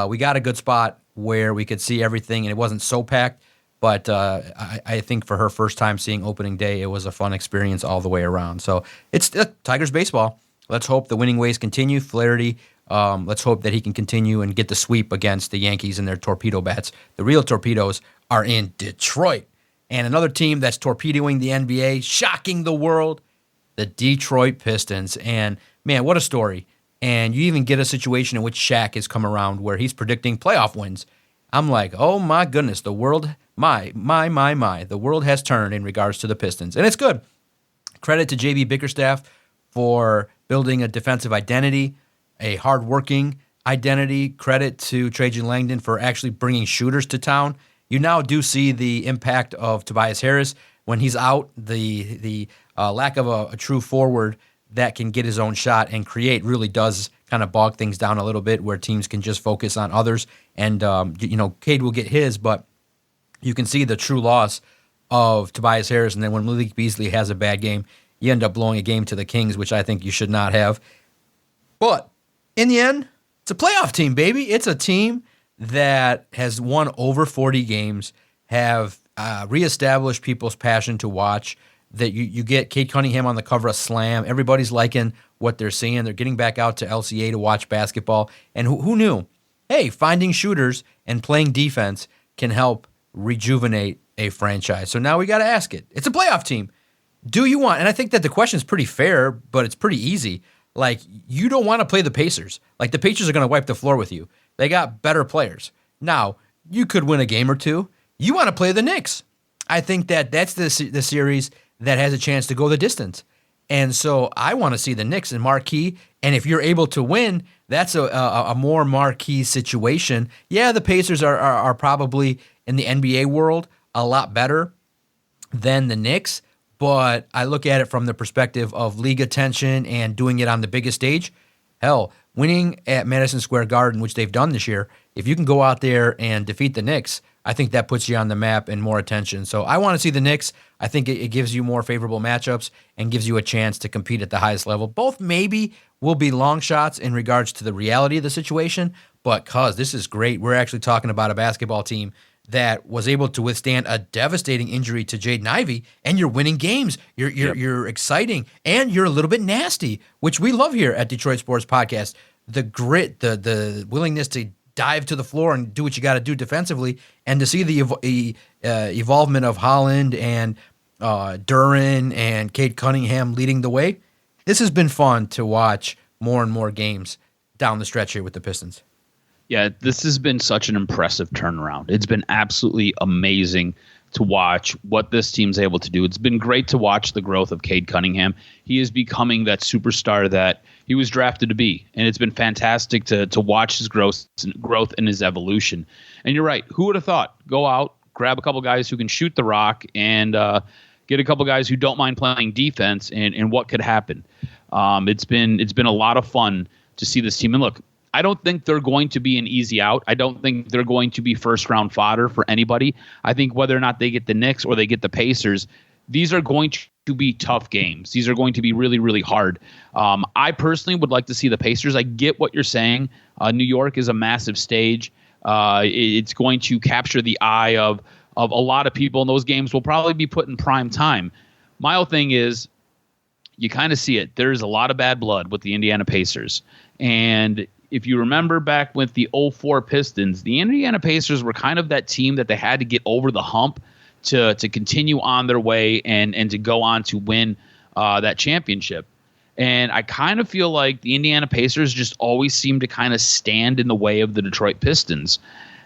We got a good spot where we could see everything, and it wasn't so packed. But I think for her first time seeing opening day, it was a fun experience all the way around. So it's Tigers baseball. Let's hope the winning ways continue. Flaherty Let's hope that he can continue and get the sweep against the Yankees and their torpedo bats. The real torpedoes are in Detroit. And another team that's torpedoing the NBA, shocking the world, the Detroit Pistons. And, man, what a story. And you even get a situation in which Shaq has come around where he's predicting playoff wins. I'm like, oh, my goodness, the world, the world has turned in regards to the Pistons. And it's good. Credit to J.B. Bickerstaff for building a defensive identity, a hardworking identity. Credit to Trajan Langdon for actually bringing shooters to town. You now do see the impact of Tobias Harris when he's out, the lack of a true forward that can get his own shot and create really does kind of bog things down a little bit where teams can just focus on others. And, Cade will get his, but you can see the true loss of Tobias Harris. And then when Malik Beasley has a bad game, you end up blowing a game to the Kings, which I think you should not have. But in the end, it's a playoff team, baby. It's a team that has won over 40 games, have reestablished people's passion to watch, that you get Cade Cunningham on the cover of Slam. Everybody's liking what they're seeing. They're getting back out to LCA to watch basketball. And who knew? Hey, finding shooters and playing defense can help rejuvenate a franchise. So now we got to ask it. It's a playoff team. Do you want, and I think that the question is pretty fair, but it's pretty easy. Like, you don't want to play the Pacers. Like, the Pacers are going to wipe the floor with you. They got better players. Now, you could win a game or two. You want to play the Knicks. I think that that's the series that has a chance to go the distance. And so I want to see the Knicks in marquee. And if you're able to win, that's a more marquee situation. Yeah, the Pacers are probably in the NBA world a lot better than the Knicks. But I look at it from the perspective of league attention and doing it on the biggest stage. Hell, winning at Madison Square Garden, which they've done this year, if you can go out there and defeat the Knicks, I think that puts you on the map and more attention. So I want to see the Knicks. I think it gives you more favorable matchups and gives you a chance to compete at the highest level. Both maybe will be long shots in regards to the reality of the situation, but cuz this is great. We're actually talking about a basketball team that was able to withstand a devastating injury to Jaden Ivey, and you're winning games. You're exciting, and you're a little bit nasty, which we love here at Detroit Sports Podcast. The grit, the willingness to dive to the floor and do what you got to do defensively, and to see the evolvement of Holland and Duran and Cade Cunningham leading the way. This has been fun to watch more and more games down the stretch here with the Pistons. Yeah, this has been such an impressive turnaround. It's been absolutely amazing to watch what this team's able to do. It's been great to watch the growth of Cade Cunningham. He is becoming that superstar that he was drafted to be, and it's been fantastic to watch his growth and his evolution. And you're right. Who would have thought? Go out, grab a couple guys who can shoot the rock, and get a couple guys who don't mind playing defense, and what could happen. It's been a lot of fun to see this team. And look, I don't think they're going to be an easy out. I don't think they're going to be first-round fodder for anybody. I think whether or not they get the Knicks or they get the Pacers, these are going to be tough games. These are going to be really, really hard. I personally would like to see the Pacers. I get what you're saying. New York is a massive stage. It's going to capture the eye of a lot of people, and those games will probably be put in prime time. My whole thing is, you kind of see it. There's a lot of bad blood with the Indiana Pacers. And if you remember back with the 04 Pistons, the Indiana Pacers were kind of that team that they had to get over the hump to continue on their way and to go on to win that championship. And I kind of feel like the Indiana Pacers just always seem to kind of stand in the way of the Detroit Pistons.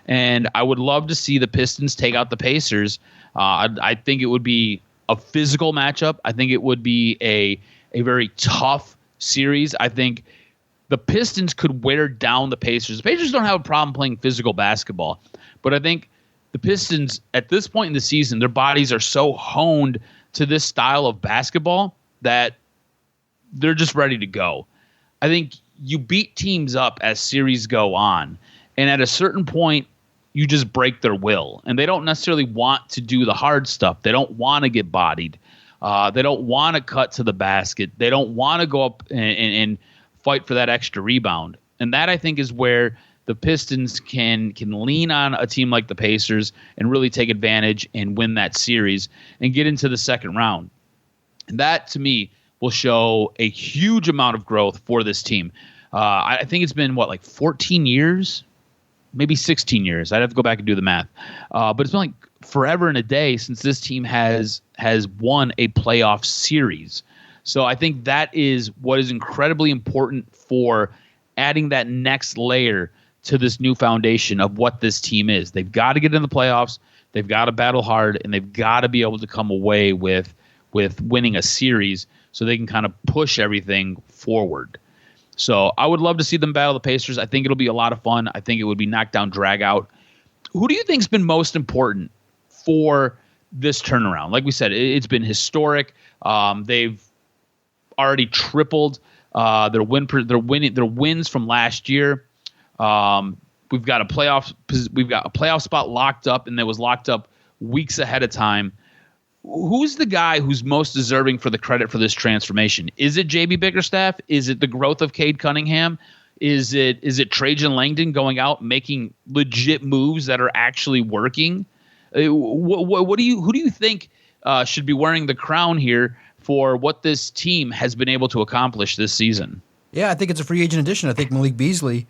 And I would love to see the Pistons take out the Pacers. I think it would be a physical matchup. I think it would be a very tough series. I think the Pistons could wear down the Pacers. The Pacers don't have a problem playing physical basketball, but I think the Pistons, at this point in the season, their bodies are so honed to this style of basketball that they're just ready to go. I think you beat teams up as series go on, and at a certain point, you just break their will, and they don't necessarily want to do the hard stuff. They don't want to get bodied. They don't want to cut to the basket. They don't want to go up and fight for that extra rebound. And that, I think, is where the Pistons can lean on a team like the Pacers and really take advantage and win that series and get into the second round. And that, to me, will show a huge amount of growth for this team. I think it's been, like 14 years? Maybe 16 years. I'd have to go back and do the math. But it's been like forever and a day since this team has won a playoff series. So I think that is what is incredibly important for adding that next layer to this new foundation of what this team is. They've got to get in the playoffs. They've got to battle hard, and they've got to be able to come away with winning a series so they can kind of push everything forward. So I would love to see them battle the Pacers. I think it'll be a lot of fun. I think it would be knockdown, drag out. Who do you think's been most important for this turnaround? Like we said, it's been historic. They've already tripled their wins from last year. We've got a playoff spot locked up, and that was locked up weeks ahead of time. Who's the guy who's most deserving for the credit for this transformation? Is it JB Bickerstaff? Is it the growth of Cade Cunningham? Is it Trajan Langdon going out making legit moves that are actually working? Who do you think should be wearing the crown here for what this team has been able to accomplish this season? Yeah, I think it's a free agent addition. I think Malik Beasley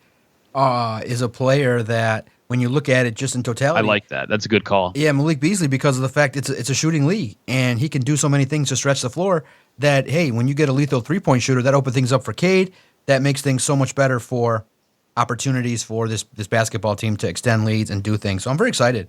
is a player that, when you look at it just in totality, I like that. That's a good call. Yeah, Malik Beasley, because of the fact it's a shooting league, and he can do so many things to stretch the floor that, hey, when you get a lethal three-point shooter, that opens things up for Cade. That makes things so much better for opportunities for this basketball team to extend leads and do things. So I'm very excited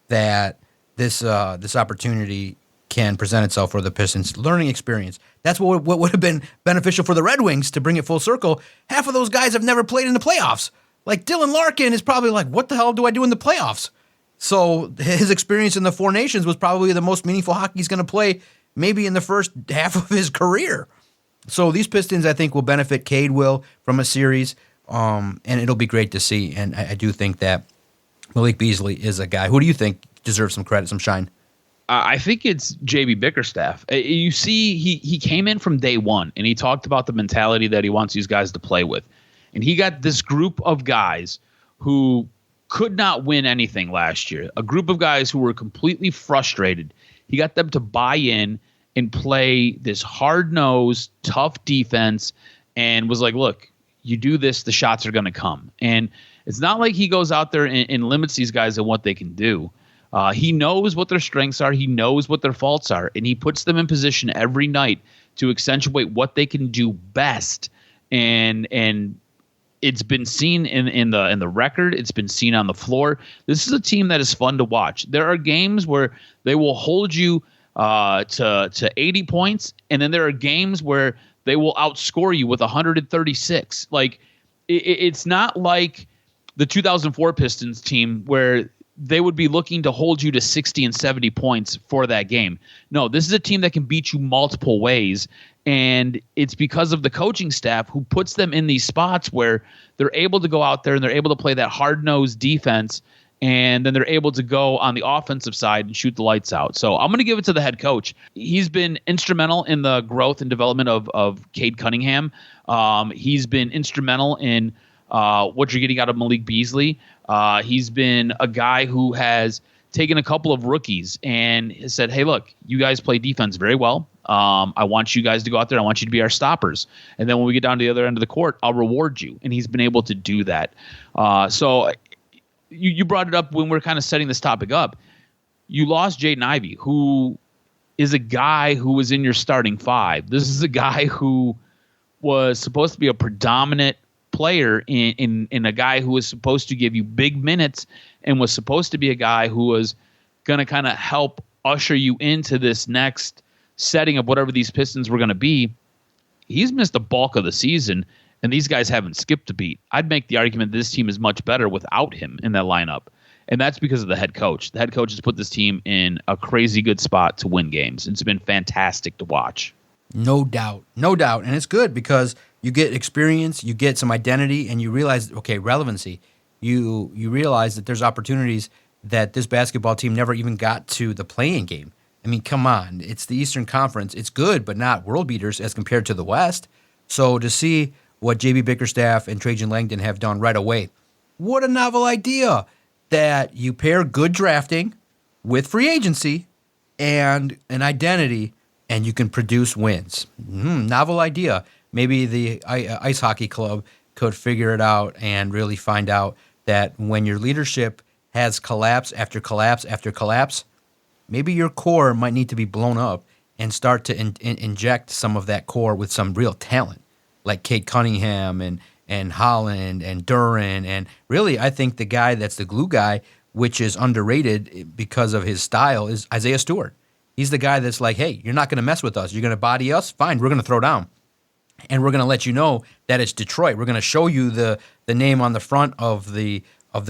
that this opportunity can present itself for the Pistons. Learning experience. That's what would have been beneficial for the Red Wings to bring it full circle. Half of those guys have never played in the playoffs. Like Dylan Larkin is probably like, what the hell do I do in the playoffs? So his experience in the Four Nations was probably the most meaningful hockey he's going to play maybe in the first half of his career. So these Pistons, I think, will benefit. Cade will from a series, and it'll be great to see. And I do think that Malik Beasley is a guy. Who do you think deserves some credit, some shine? I think it's JB Bickerstaff. You see, he came in from day one, and he talked about the mentality that he wants these guys to play with. And he got this group of guys who could not win anything last year, a group of guys who were completely frustrated. He got them to buy in and play this hard-nosed, tough defense and was like, look, you do this, the shots are going to come. And it's not like he goes out there and limits these guys on what they can do. He knows what their strengths are. He knows what their faults are. And he puts them in position every night to accentuate what they can do best. And it's been seen in the record. It's been seen on the floor. This is a team that is fun to watch. There are games where they will hold you to 80 points, and then there are games where they will outscore you with 136. Like it's not like the 2004 Pistons team where they would be looking to hold you to 60 and 70 points for that game. No, this is a team that can beat you multiple ways, and it's because of the coaching staff who puts them in these spots where they're able to go out there and they're able to play that hard-nosed defense, and then they're able to go on the offensive side and shoot the lights out. So I'm going to give it to the head coach. He's been instrumental in the growth and development of Cade Cunningham. He's been instrumental in what you're getting out of Malik Beasley. He's been a guy who has taken a couple of rookies and has said, hey, look, you guys play defense very well. I want you guys to go out there. I want you to be our stoppers. And then when we get down to the other end of the court, I'll reward you. And he's been able to do that. So you brought it up when we're kind of setting this topic up. You lost Jaden Ivey, who is a guy who was in your starting five. This is a guy who was supposed to be a predominant player in a guy who was supposed to give you big minutes and was supposed to be a guy who was going to kind of help usher you into this next setting of whatever these Pistons were going to be. He's missed the bulk of the season, and these guys haven't skipped a beat. I'd make the argument that this team is much better without him in that lineup, and that's because of the head coach. The head coach has put this team in a crazy good spot to win games. It's been fantastic to watch. No doubt. And it's good because you get experience, you get some identity, and you realize, okay, relevancy. You realize that there's opportunities that this basketball team never even got to the play-in game. I mean, come on. It's the Eastern Conference. It's good, but not world beaters as compared to the West. So to see what JB Bickerstaff and Trajan Langdon have done right away, what a novel idea that you pair good drafting with free agency and an identity, and you can produce wins. Novel idea. Maybe the ice hockey club could figure it out and really find out that when your leadership has collapse after collapse after collapse, maybe your core might need to be blown up and start to inject some of that core with some real talent, like Cade Cunningham and Holland and Duran. And really, I think the guy that's the glue guy, which is underrated because of his style, is Isaiah Stewart. He's the guy that's like, hey, you're not going to mess with us. You're going to body us? Fine, we're going to throw down. And we're going to let you know that it's Detroit. We're going to show you the name on the front of the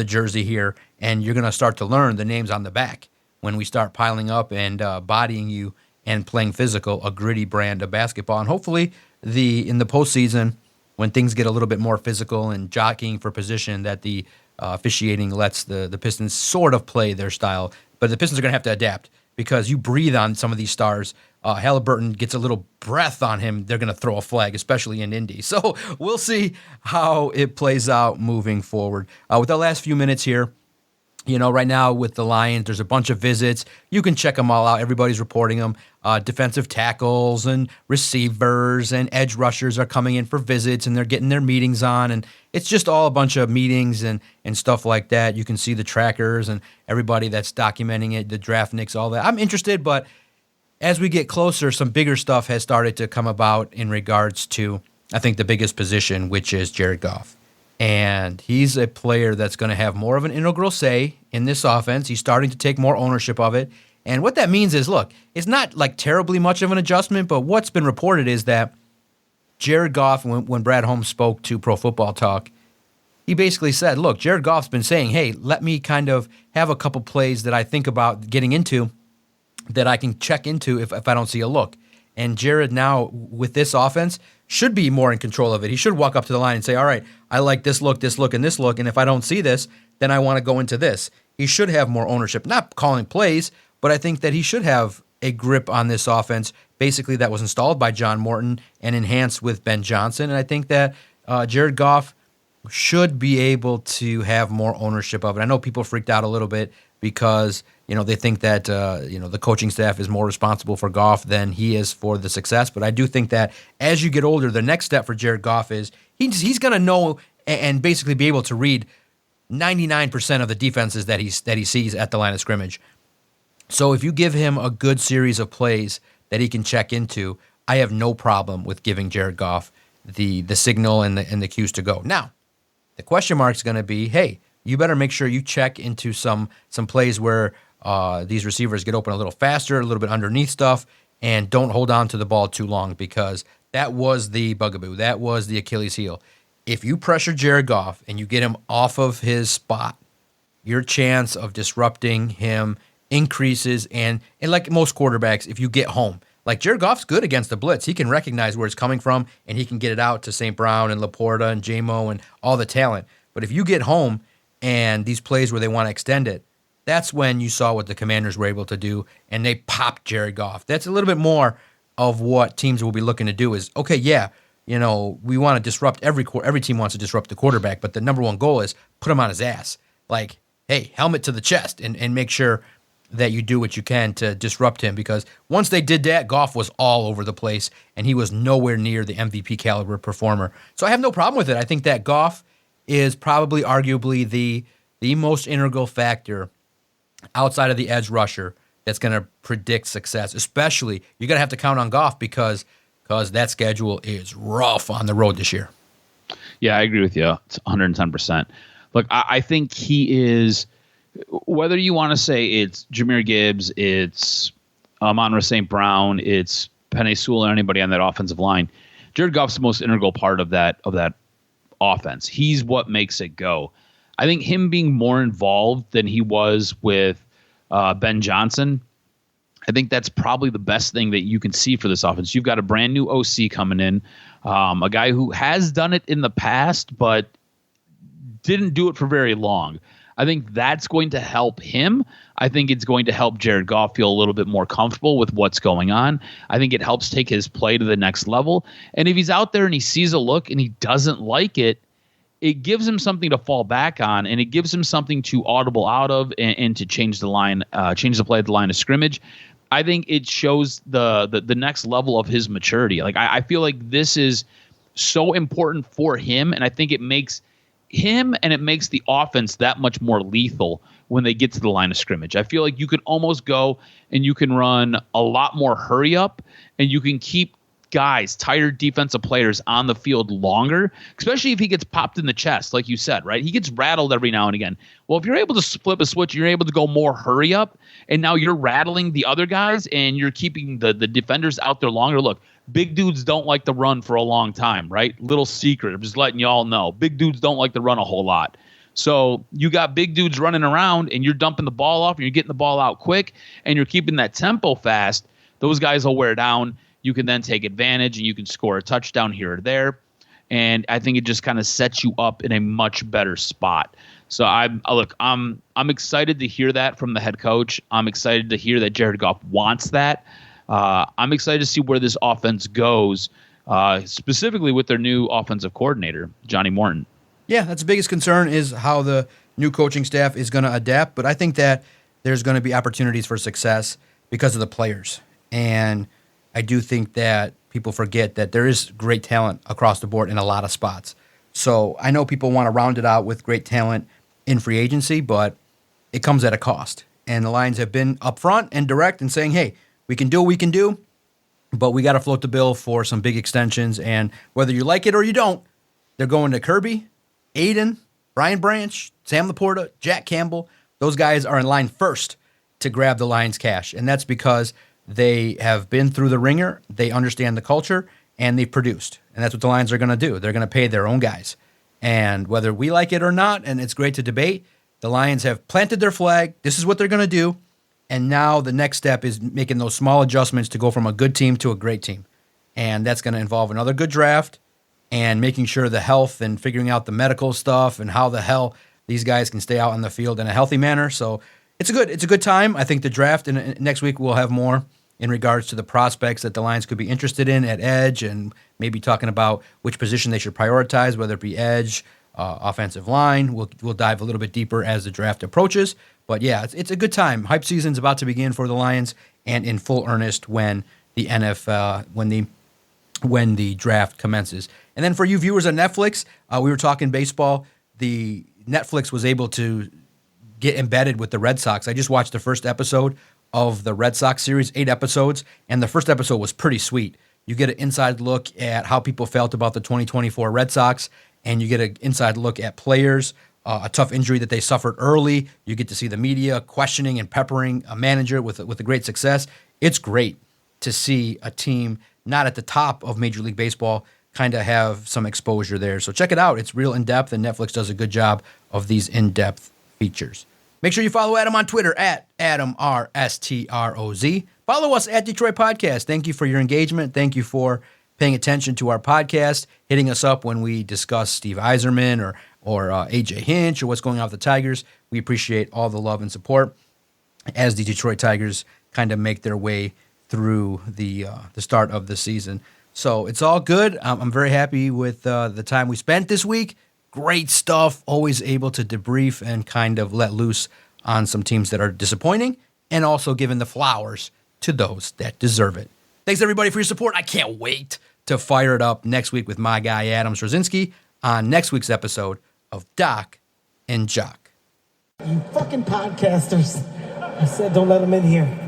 jersey here, and you're going to start to learn the names on the back when we start piling up and bodying you and playing physical, a gritty brand of basketball. And hopefully in the postseason, when things get a little bit more physical and jockeying for position, that the officiating lets the Pistons sort of play their style. But the Pistons are going to have to adapt because you breathe on some of these stars. Halliburton gets a little breath on him, they're going to throw a flag, especially in Indy. So we'll see how it plays out moving forward. With the last few minutes here, right now with the Lions, there's a bunch of visits. You can check them all out. Everybody's reporting them. Defensive tackles and receivers and edge rushers are coming in for visits, and they're getting their meetings on. And it's just all a bunch of meetings and stuff like that. You can see the trackers and everybody that's documenting it, the draftniks, all that. I'm interested, but as we get closer, some bigger stuff has started to come about in regards to, I think, the biggest position, which is Jared Goff. And he's a player that's going to have more of an integral say in this offense. He's starting to take more ownership of it. And what that means is, look, it's not like terribly much of an adjustment, but what's been reported is that Jared Goff, when Brad Holmes spoke to Pro Football Talk, he basically said, look, Jared Goff's been saying, hey, let me kind of have a couple plays that I think about getting into that I can check into if I don't see a look. And Jared now, with this offense, should be more in control of it. He should walk up to the line and say, all right, I like this look, and this look, and if I don't see this, then I want to go into this. He should have more ownership, not calling plays, but I think that he should have a grip on this offense, basically that was installed by John Morton and enhanced with Ben Johnson. And I think that Jared Goff should be able to have more ownership of it. I know people freaked out a little bit because they think that the coaching staff is more responsible for Goff than he is for the success. But I do think that as you get older, the next step for Jared Goff is he's going to know and basically be able to read 99% of the defenses that he sees at the line of scrimmage. So if you give him a good series of plays that he can check into, I have no problem with giving Jared Goff the signal and the cues to go. Now, the question mark is going to be, hey, you better make sure you check into some plays where these receivers get open a little faster, a little bit underneath stuff, and don't hold on to the ball too long, because that was the bugaboo. That was the Achilles heel. If you pressure Jared Goff and you get him off of his spot, your chance of disrupting him increases. And like most quarterbacks, if you get home, like Jared Goff's good against the blitz. He can recognize where it's coming from, and he can get it out to St. Brown and Laporta and J-Mo and all the talent. But if you get home and these plays where they want to extend it, that's when you saw what the Commanders were able to do, and they popped Jared Goff. That's a little bit more of what teams will be looking to do is, okay, yeah, we want to disrupt every team wants to disrupt the quarterback, but the number one goal is put him on his ass. Like, hey, helmet to the chest and make sure that you do what you can to disrupt him, because once they did that, Goff was all over the place, and he was nowhere near the MVP caliber performer. So I have no problem with it. I think that Goff is probably arguably the most integral factor outside of the edge rusher that's going to predict success. Especially, you're going to have to count on Goff because that schedule is rough on the road this year. Yeah, I agree with you. It's 110%. Look, I think he is, whether you want to say it's Jahmyr Gibbs, it's Amon-Ra St. Brown, it's Penei Sewell, or anybody on that offensive line, Jared Goff's the most integral part of that offense. He's what makes it go. I think him being more involved than he was with Ben Johnson, I think that's probably the best thing that you can see for this offense. You've got a brand new OC coming in, a guy who has done it in the past, but didn't do it for very long. I think that's going to help him. I think it's going to help Jared Goff feel a little bit more comfortable with what's going on. I think it helps take his play to the next level. And if he's out there and he sees a look and he doesn't like it, it gives him something to fall back on, and it gives him something to audible out of and to change the line, change the play at the line of scrimmage. I think it shows the next level of his maturity. Like I feel like this is so important for him, and I think it makes him and it makes the offense that much more lethal when they get to the line of scrimmage. I feel like you can almost go and you can run a lot more hurry up, and you can keep guys, tired defensive players on the field longer, especially if he gets popped in the chest, like you said, right? He gets rattled every now and again. Well, if you're able to flip a switch, you're able to go more hurry up, and now you're rattling the other guys, and you're keeping the defenders out there longer. Look, big dudes don't like to run for a long time, right? Little secret. I'm just letting y'all know. Big dudes don't like to run a whole lot. So you got big dudes running around, and you're dumping the ball off, and you're getting the ball out quick, and you're keeping that tempo fast. Those guys will wear down. You can then take advantage, and you can score a touchdown here or there. And I think it just kind of sets you up in a much better spot. So I'm excited to hear that from the head coach. I'm excited to hear that Jared Goff wants that. I'm excited to see where this offense goes, specifically with their new offensive coordinator, Johnny Morton. Yeah, that's the biggest concern is how the new coaching staff is going to adapt. But I think that there's going to be opportunities for success because of the players. And I do think that people forget that there is great talent across the board in a lot of spots. So I know people want to round it out with great talent in free agency, but it comes at a cost. And the Lions have been upfront and direct in saying, hey, we can do what we can do, but we got to float the bill for some big extensions. And whether you like it or you don't, they're going to Kirby, Aiden, Brian Branch, Sam Laporta, Jack Campbell. Those guys are in line first to grab the Lions cash. And that's because they have been through the ringer, they understand the culture, and they've produced. And that's what the Lions are going to do. They're going to pay their own guys. And whether we like it or not, and it's great to debate, the Lions have planted their flag. This is what they're going to do. And now the next step is making those small adjustments to go from a good team to a great team. And that's going to involve another good draft and making sure the health and figuring out the medical stuff and how the hell these guys can stay out on the field in a healthy manner. So it's a good time. I think the draft, and next week we'll have more in regards to the prospects that the Lions could be interested in at edge, and maybe talking about which position they should prioritize, whether it be edge, offensive line. We'll dive a little bit deeper as the draft approaches. But yeah, it's a good time. Hype season's about to begin for the Lions, and in full earnest when the when the draft commences. And then for you viewers on Netflix, we were talking baseball. The Netflix was able to get embedded with the Red Sox. I just watched the first episode of the Red Sox series, 8 episodes, and the first episode was pretty sweet. You get an inside look at how people felt about the 2024 Red Sox, and you get an inside look at players, a tough injury that they suffered early. You get to see the media questioning and peppering a manager with a great success. It's great to see a team not at the top of Major League Baseball kind of have some exposure there. So check it out. It's real in-depth, and Netflix does a good job of these in-depth features. Make sure you follow Adam on Twitter at AdamRSTROZ. Follow us at Detroit Podcast. Thank you for your engagement. Thank you for paying attention to our podcast, hitting us up when we discuss Steve Yzerman or AJ Hinch or what's going on with the Tigers. We appreciate all the love and support as the Detroit Tigers kind of make their way through the start of the season. So it's all good. I'm very happy with the time we spent this week. Great stuff. Always able to debrief and kind of let loose on some teams that are disappointing, and also giving the flowers to those that deserve it. Thanks, everybody, for your support. I can't wait to fire it up next week with my guy, Adam Straczynski, on next week's episode of Doc and Jock. You fucking podcasters. I said don't let them in here.